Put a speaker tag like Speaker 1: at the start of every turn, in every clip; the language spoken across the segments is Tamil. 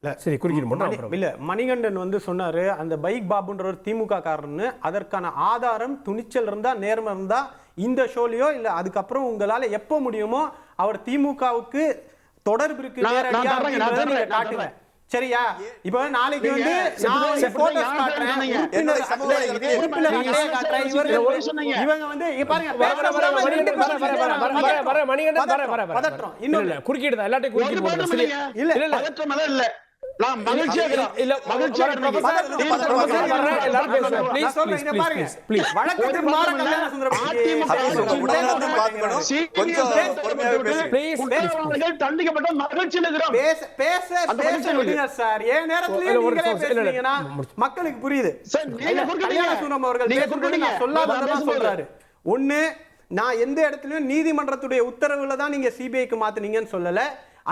Speaker 1: சரி குறுக்கிட்டு
Speaker 2: இல்ல மணிகண்டன் வந்து சொன்னாரு அந்த பைக் பாபுன்ற ஒரு திமுக காரன்னு. அதற்கான ஆதாரம் துணிச்சல் இருந்தா நேர்மை இருந்தா இந்த ஷோலையோ இல்ல அதுக்கப்புறம் உங்களால எப்ப முடியுமோ அவர் திமுகவுக்கு தொடர்பு இருக்கு நேரடியா நீங்க காட்டுங்க. சரியா? இப்ப நாளைக்கு வந்து நான் போட்டோஸ் காட்டுறேன், இவங்க வந்து பாருங்க பதற்றம் இன்னும்
Speaker 1: குறுக்கிட்டு எல்லாத்தையும் குறுக்கிட்டு
Speaker 3: இல்ல இல்ல நான் மகிழ்ச்சியா இல்ல மகிழ்ச்சியா தண்டிக்கப்பட்ட மகிழ்ச்சியில் இருக்கிறோம்.
Speaker 2: மக்களுக்கு புரியுது. சொல்றாரு ஒண்ணு, நான் எந்த இடத்துலயும் நீதிமன்றத்துடைய உத்தரவுல தான் நீங்க சிபிஐக்கு மாத்துனீங்கன்னு சொல்லல,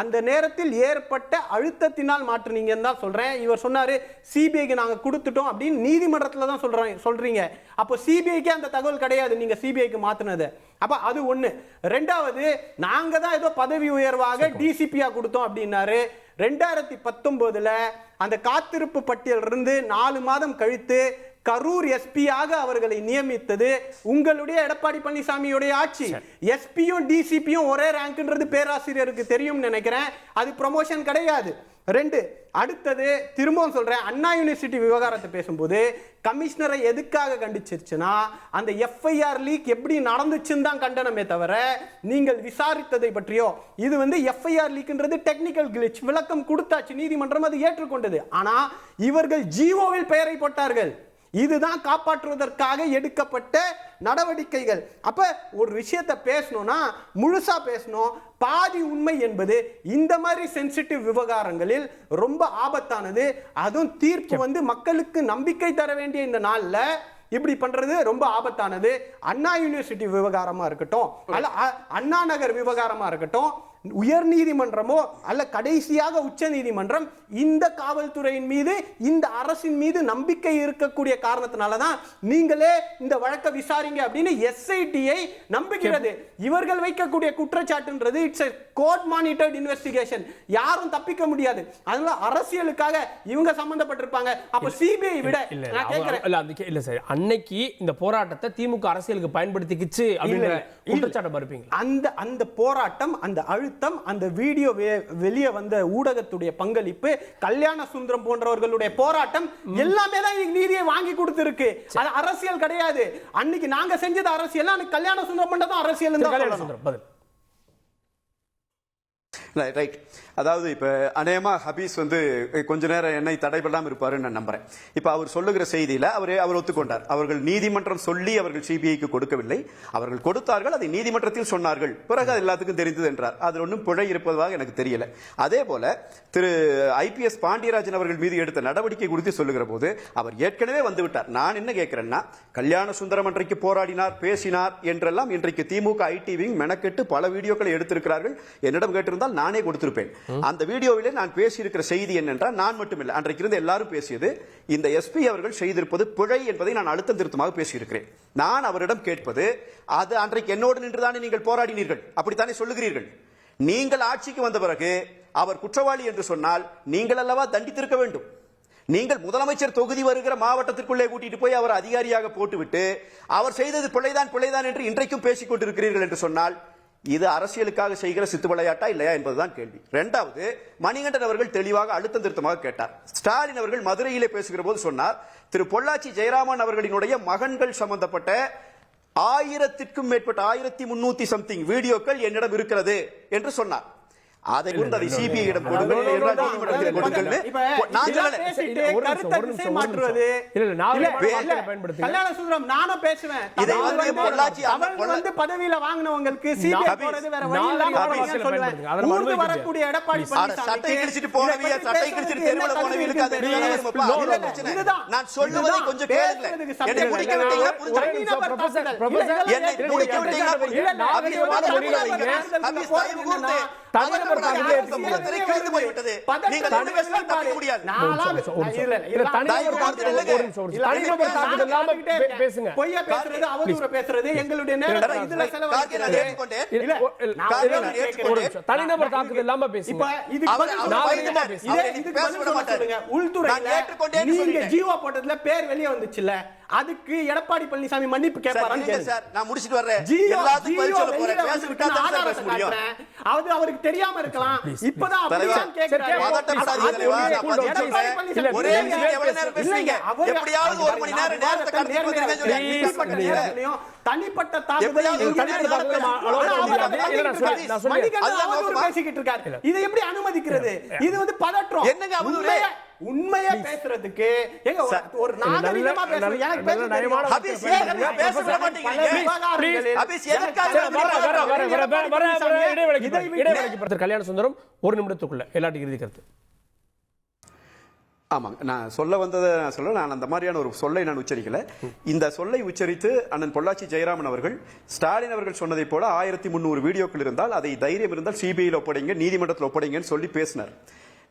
Speaker 2: அந்த நேரத்தில் ஏற்பட்ட அழுத்தத்தினால் மாற்றுனீங்கன்னு தான் சொல்றேன். இவர் சொன்னாரு சிபிஐக்கு நாங்க கொடுத்துட்டோம் அப்படின்னு நீதிமன்றத்துல தான் சொல்றீங்க. அப்போ சிபிஐக்கு அந்த தகவல் கிடையாது நீங்க சிபிஐக்கு மாத்துனது. அப்ப அது ஒண்ணு. ரெண்டாவது, நாங்க தான் ஏதோ பதவி உயர்வாக டிசிபியா கொடுத்தோம் அப்படின்னாரு. 2019 அந்த காத்திருப்பு பட்டியல் இருந்து 4 மாதம் கழித்து கரூர் எஸ்பியாக அவர்களை நியமித்தது உங்களுடைய எடப்பாடி பழனிசாமியுடைய ஆட்சி. எஸ்பியும் டிசிபியும் ஒரே ரேங்க்ன்றது பேராசிரியருக்கு தெரியும் நினைக்கிறேன். அது ப்ரமோஷன் கிடையாது. 2, அடுத்தது திரும்பவும் சொல்றேன், அண்ணா யூனிவர்சிட்டி விவகாரத்தை பேசும்போது கமிஷனரை எதுக்காக கண்டிச்சிருச்சுன்னா அந்த எஃப்ஐஆர் லீக் எப்படி நடந்துச்சுன்னு தான் கண்டனமே தவிர நீங்கள் விசாரித்ததை பற்றியோ. இது வந்து எஃப்ஐஆர் லீக்ன்றது டெக்னிக்கல் கிளிச், விளக்கம் கொடுத்தாச்சு, நீதிமன்றம் அது ஏற்றுக்கொண்டது. ஆனா இவர்கள் ஜிஓவில் பெயரை போட்டார்கள். இதுதான் காப்பாற்றுவதற்காக எடுக்கப்பட்ட நடவடிக்கைகள். அப்ப ஒரு விஷயத்தை பேசணும்னா முழுசா பேசணும். பாதி உண்மை என்பது இந்த மாதிரி சென்சிட்டிவ் விவகாரங்களில் ரொம்ப ஆபத்தானது. அதுவும் தீர்ப்பு வந்து மக்களுக்கு நம்பிக்கை தர வேண்டிய இந்த நாள்ல இப்படி பண்றது ரொம்ப ஆபத்தானது. அண்ணா யூனிவர்சிட்டி விவகாரமா இருக்கட்டும், அல்ல அண்ணா நகர் விவகாரமா இருக்கட்டும், உயர் நீதிமன்றமோ அல்ல கடைசியாக உச்ச நீதிமன்றம் இந்த காவல்துறையின் மீது இந்த அரசின் மீது நம்பிக்கை இருக்கக்கூடிய காரணத்தினாலதான் நீங்களே இந்த வழக்கை விசாரிங்க அப்படின்னு எஸ்ஐடியை நம்புகிறது. இவர்கள் வைக்கக்கூடிய குற்றச்சாட்டுன்றது it's a court monitored investigation, யாரும் தப்பிக்க முடியாது. அதனால அரசியலுக்காக இவங்க சம்பந்தப்பட்டிருப்பாங்க. அப்ப சிபிஐ விட நான் கேட்கிறேன்
Speaker 1: இல்ல சார், அன்னைக்கு இந்த போராட்டத்தை திமுக அரசியலுக்கு பயன்படுத்திக்கிச்சு அப்படிங்கிற குற்றச்சாட்டை மறுப்பீங்க?
Speaker 2: அந்த போராட்டம், அந்த அழுத்தம், அந்த வீடியோ வெளியே வந்த ஊடகத்துடைய பங்களிப்பு, கல்யாண சுந்தரம் போன்றவர்களுடைய போராட்டம் எல்லாமே தான் நீதியை வாங்கி கொடுத்திருக்கு. அது அரசியல் கிடையாது. அன்னைக்கு நாங்க செஞ்சது அரசியல், அன்னைக்கு கல்யாண சுந்தரம் பண்றதும் அரசியல் தான்.
Speaker 4: ரைட். அதாவது இப்போ அநேகமாக ஹபீஸ் வந்து கொஞ்ச நேரம் என்னை தடைபடாமல் இருப்பாருன்னு நான் நம்புறேன். இப்போ அவர் சொல்லுகிற செய்தியில் அவர் ஒத்துக்கொண்டார். அவர்கள் நீதிமன்றம் சொல்லி அவர்கள் சிபிஐக்கு கொடுக்கவில்லை, அவர்கள் கொடுத்தார்கள், அதை நீதிமன்றத்தில் சொன்னார்கள், பிறகு அது எல்லாத்துக்கும் தெரிந்தது என்றார். அதில் ஒன்றும் பிழை இருப்பதாக எனக்கு தெரியல. அதே போல திரு IPS பாண்டியராஜன் அவர்கள் மீது எடுத்த நடவடிக்கை குறித்து சொல்லுகிற போது அவர் ஏற்கனவே வந்துவிட்டார். நான் என்ன கேட்கிறேன்னா, கல்யாண சுந்தரம் அன்றைக்கு போராடினார், பேசினார் என்றெல்லாம் இன்றைக்கு திமுக ஐடி விங் மெனக்கெட்டு பல வீடியோக்களை எடுத்திருக்கிறார்கள். என்னிடம் கேட்டிருந்தால் நானே கொடுத்திருப்பேன். அந்த வீடியோவிலே நான் பேசியிருக்கிற செய்தி என்னென்றால், நான் மட்டுமில்லை, அன்றைக்கு இருந்த எல்லாரும் பேசியது, இந்த எஸ்பி அவர்கள் செய்திருப்பது பிழை என்பதை நான் அழுத்தம் திருத்தமாக பேசியிருக்கிறேன். நான் அவரிடம் கேட்பது, அது அன்றைக்கு என்னோடு நின்றுதானே நீங்கள் போராடினீர்கள், அப்படித்தானே சொல்லுகிறீர்கள். நீங்கள் ஆட்சிக்கு வந்த பிறகு அவர் குற்றவாளி என்று சொன்னால் நீங்கள் அல்லவா தண்டித்திருக்க வேண்டும். நீங்கள் முதலமைச்சர் தொகுதி வருகிற மாவட்டத்திற்குள்ளே கூட்டிட்டு போய் அவர் அதிகாரியாக போட்டுவிட்டு அவர் செய்தது பிழைதான் என்று இன்றைக்கும் பேசிக் கொண்டிருக்கிறீர்கள் என்று சொன்னால் இது அரசியலுக்காக செய்கிற சித்து விளையாட்டா இல்லையா என்பதுதான் கேள்வி. இரண்டாவது, மணிகண்டன் அவர்கள் தெளிவாக அழுத்தம் திருத்தமாக கேட்டார். ஸ்டாலின் அவர்கள் மதுரையிலே பேசுகிற போது சொன்னார், திரு பொள்ளாச்சி ஜெயராமன் அவர்களினுடைய மகன்கள் சம்பந்தப்பட்ட 1000க்கும் மேற்பட்ட 1300 சம்திங் வீடியோக்கள் என்னிடம் இருக்கிறது என்று சொன்னார். அதை குறித்து அதை சிபிஐயிடம் கொடுங்கள், நீதிமன்றத்தில் கொடுங்கள். நான்
Speaker 2: கல்யாண சுந்தரம் நானும் பேசுவேன். இதை வந்து பதவியில வாங்கினவங்களுக்கு சிபிஐ போறது வேற வழி இல்லாம சொல்றேன். ஊர்ந்து வரக்கூடிய எடப்பாடி
Speaker 4: சட்டை கிழிச்சிட்டு போனவிய, சட்டை கிழிச்சிட்டு தெருவுல போனவிகளுக்கு அது இதுதான். நான் சொல்லுவதை கொஞ்சம் கேளுங்க. என்னை முடிக்க விட்டீங்க, புரிஞ்சுக்கங்க. என்னை முடிக்க விட்டீங்க.
Speaker 1: தனிநபர் தாக்குதலை ஏற்றுக்க முடியாது.
Speaker 4: கிழிந்து போய்விட்டது. நீங்கள் என்ன பேசினாலும் தப்பிக்க முடியாது.
Speaker 1: தனிநபர் தாக்குதல் இல்லாம பேசுங்க.
Speaker 2: பொய்யா பேசுறது, அவதூறு பேசுறது எங்களுடைய நேரத்தை இதுல
Speaker 1: தனிநபர் தாக்குதல் இல்லாம பேசுங்க.
Speaker 2: நீங்க ஜீவா போட்டதுல பேர் வெளியே வந்துச்சுல்ல, அதுக்கு எடப்பாடி பழனிசாமி மன்னிப்பு கேட்பாரான்னு கேளுங்க.
Speaker 4: நான் முடிச்சிட்டு வர்றேன்.
Speaker 2: எல்லாத்துக்கும் பதில் சொல்ல போறேன். பேசிட்டா தான் பேச முடியும். அது அவருக்கு தெரியாம இருக்கலாம். இப்பதான் அப்படிதான் கேக்குறாரு.
Speaker 4: ஒரே நிமிஷம் எவ்வளவு நேரம் பேசுவீங்க? எப்படியாவது 1 மணி நேரம் நேரத்தை கடத்தி கொடுத்துருங்க.
Speaker 2: தனிப்பட்ட தாக்குதல் பேசிக்கிட்டு இருக்காரு. இதை எப்படி அனுமதிக்கிறது? இது வந்து பதற்றம்.
Speaker 4: என்னங்க அவதூறு?
Speaker 2: உண்மையா பேசுறதுக்கு எங்க ஒரு நாகரிகமா பேசுறது. எனக்கு
Speaker 1: கல்யாண சுந்தரம் 1 நிமிடத்துக்குள்ள எல்லாத்துக்கும் இறுதி கருத்து.
Speaker 4: ஆமாங்க, நான் சொல்ல வந்ததை நான் சொல்ல, நான் அந்த மாதிரியான ஒரு சொல்லை நான் உச்சரிக்கல. இந்த சொல்லை உச்சரித்து அண்ணன் பொள்ளாச்சி ஜெயராமன் அவர்கள் ஸ்டாலின் அவர்கள் சொன்னதை போல 1300 வீடியோக்கள் இருந்தால் அதை தைரியம் இருந்தால் சிபிஐயில் ஒப்படைங்க, நீதிமன்றத்தில் ஒப்படைங்கன்னு சொல்லி பேசினார்.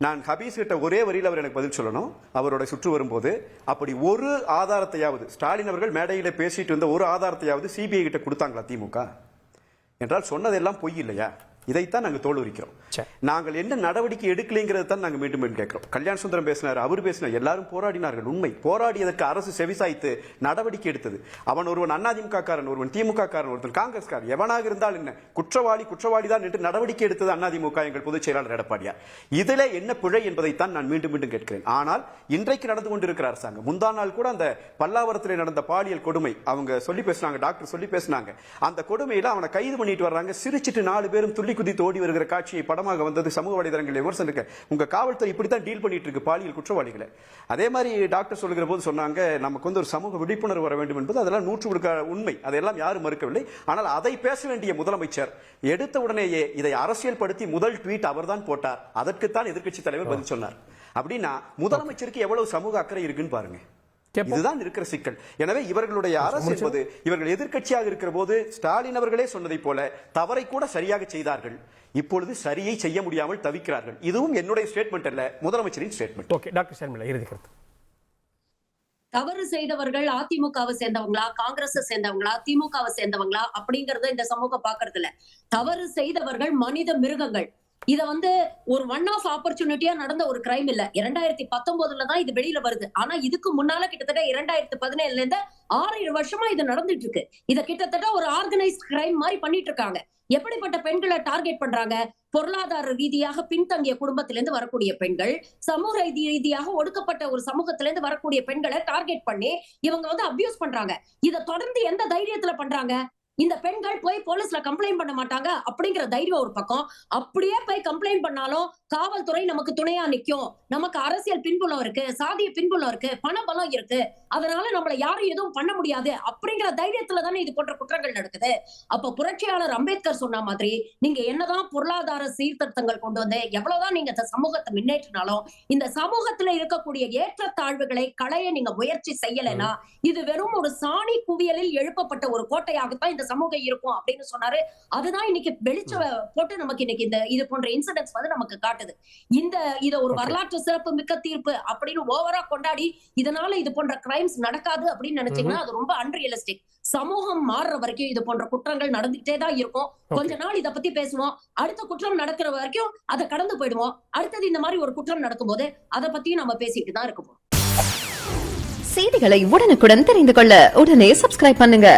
Speaker 4: நான் ஹபீஸ் கிட்ட ஒரே வரியில் அவர் எனக்கு பதில் சொல்லணும். அவரோட சுற்று வரும்போது அப்படி ஒரு ஆதாரத்தையாவது ஸ்டாலின் அவர்கள் மேடையில் பேசிட்டு இருந்த ஒரு ஆதாரத்தையாவது சிபிஐ கிட்ட கொடுத்தாங்களா திமுக என்றால் சொன்னதெல்லாம் பொய் இல்லையா? இதைத்தான் நாங்கள் தோலுரிக்கிறோம். நாங்கள் என்ன நடவடிக்கை எடுக்கலைங்கிறது தான் நாங்கள் மீண்டும் மீண்டும் கேட்கிறோம். கல்யாண சுந்தரம் பேசினார், அவர் பேசினார், எல்லாரும் போராடினார்கள். உண்மை, போராடியதற்கு அரசு செவிசாய்த்து நடவடிக்கை எடுத்தது. அவன் ஒருவன் அதிமுக காரன், ஒருவன் திமுக காரன், ஒருவன் காங்கிரஸ்காரன், எவனாக இருந்தால் என்ன, குற்றவாளி தான் என்று நடவடிக்கை எடுத்தது அதிமுக எங்கள் பொதுச் செயலாளர் எடப்பாடியார். இதிலே என்ன பிழை என்பதைத்தான் நான் மீண்டும் மீண்டும் கேட்கிறேன். ஆனால் இன்றைக்கு நடந்து கொண்டிருக்கிற அரசாங்கம், முந்தா நாள் கூட அந்த பல்லாவரத்திலே நடந்த பாலியல் கொடுமை அவங்க சொல்லி பேசினாங்க, டாக்டர் சொல்லி பேசினாங்க. அந்த கொடுமையில அவனை கைது பண்ணிட்டு வர்றாங்க. சிரிச்சிட்டு 4 பேரும் துள்ளி குதித்து ஓடி வருகிற காட்சியை படமாக வந்தது சமூக வலைதளங்களில் விமர்சனம். உங்க காவல்துறை இப்படித்தான் டீல் பண்ணிட்டு இருக்கு பாலியல் குற்றவாளிகளை. அதே மாதிரி டாக்டர் சொல்லுகிற போது சொன்னாங்க, நமக்கு வந்து ஒரு சமூக விழிப்புணர்வு வர வேண்டும் என்பது அதெல்லாம் 100% உண்மை, அதெல்லாம் யாரும் மறுக்கவில்லை. ஆனால் அதை பேச வேண்டிய முதலமைச்சர் எடுத்த உடனேயே இதை அரசியல் படுத்தி முதல் ட்வீட் அவர்தான் போட்டார். அதற்குத்தான் எதிர்க்கட்சி தலைவர் பதில் சொன்னார். அப்படின்னா முதலமைச்சருக்கு எவ்வளவு சமூக அக்கறை இருக்குன்னு பாருங்க. இதுதான் இருக்கிற சிக்கல். எனவே இவர்களுடைய அரசு என்பது, இவர்கள் எதிர்க்கட்சியாக இருக்கிற போது ஸ்டாலின் அவர்களே சொன்னதை போல தவறை கூட சரியாக செய்தார்கள். இப்பொழுது சரியை செய்ய முடியாமல் தவிக்கிறார்கள். இதுவும் என்னுடைய ஸ்டேட்மெண்ட் அல்ல, முதலமைச்சரின் ஸ்டேட்மெண்ட்.
Speaker 1: ஓகே, டாக்டர் ஷர்மிளா இறுதி கருத்து.
Speaker 5: தவறு செய்தவர்கள் அதிமுகவை சேர்ந்தவங்களா, காங்கிரஸை சேர்ந்தவங்களா, திமுகவை சேர்ந்தவங்களா அப்படிங்கறத இந்த சமூகம் பாக்குறது இல்ல. தவறு செய்தவர்கள் மனித மிருகங்கள். இத வந்து ஒரு ஒன் ஆஃப் ஆப்பர்ச்சுனிட்டியா நடந்த ஒரு கிரைம் இல்ல. 2019 தான் இது வெளியில வருது. ஆனா இதுக்கு முன்னால கிட்டத்தட்ட 2017 இருந்து 6 வருஷமா இது நடந்துட்டு இருக்கு. இத கிட்டத்தட்ட ஒரு ஆர்கனைஸ்ட் கிரைம் மாதிரி பண்ணிட்டு இருக்காங்க. எப்படிப்பட்ட பெண்களை டார்கெட் பண்றாங்க? பொருளாதார ரீதியாக பின்தங்கிய குடும்பத்திலிருந்து வரக்கூடிய பெண்கள், சமூக ரீதியாக ஒடுக்கப்பட்ட ஒரு சமூகத்திலிருந்து வரக்கூடிய பெண்களை டார்கெட் பண்ணி இவங்க வந்து அபியூஸ் பண்றாங்க. இதை தொடர்ந்து எந்த தைரியத்துல பண்றாங்க? இந்த பெண்கள் போய் போலீஸ்ல கம்ப்ளைண்ட் பண்ண மாட்டாங்க அப்படிங்கிற தைரியம் ஒரு பக்கம். அப்படியே போய் கம்ப்ளைண்ட் பண்ணாலும் காவல்துறை நமக்கு துணையா நிக்கும், நமக்கு அரசியல் பின்புலம் இருக்கு, சாதிய பின்புலம் இருக்கு, பணபலம் இருக்கு, அதனால நம்மள யாரும் எதுவும் பண்ண முடியாது அப்படிங்கிற தைரியத்துல தானே இது போன்ற குற்றங்கள் நடக்குது. அப்ப புரட்சியாளர் அம்பேத்கர் சொன்ன மாதிரி நீங்க என்னதான் பொருளாதார சீர்திருத்தங்கள் கொண்டு வந்து எவ்வளவுதான் நீங்க இந்த சமூகத்தை முன்னேற்றினாலும் இந்த சமூகத்துல இருக்கக்கூடிய ஏற்றத்தாழ்வுகளை களைய நீங்க முயற்சி செய்யலைன்னா இது வெறும் ஒரு சாணி குவியலில் எழுப்பப்பட்ட ஒரு கோட்டையாகத்தான் இந்த சமூகம் இருக்கும் அப்படின்னு சொன்னாரு. அதுதான் இன்னைக்கு வெளிச்ச போட்டு நமக்கு இன்னைக்கு இந்த இது போன்ற இன்சிடென்ட்ஸ் வந்து நமக்கு காட்டுது. இத ஒரு வரலாற்று சிறப்பு மிக்க தீர்ப்பு அப்படின்னு ஓவரா கொண்டாடி இதனால இது போன்ற கிரைம்ஸ் நடக்காது அப்படின்னு நினைச்சீங்கன்னா அது ரொம்ப அன்ரியலிஸ்டிக். சமூகம் மாறுற வரைக்கும் இது போன்ற குற்றங்கள் நடந்துகிட்டே தான் இருக்கும். கொஞ்ச நாள் இதை பத்தி பேசுவோம், அடுத்த குற்றம் நடக்கிற வரைக்கும் அதை கடந்து போயிடுவோம். அடுத்தது இந்த மாதிரி ஒரு குற்றம் நடக்கும்போது அதை பத்தியும் நம்ம பேசிட்டு தான் இருக்க போறோம்.
Speaker 6: செய்திகளை உடனுக்குடன் தெரிந்து கொள்ள உடனே சப்ஸ்கிரைப் பண்ணுங்க.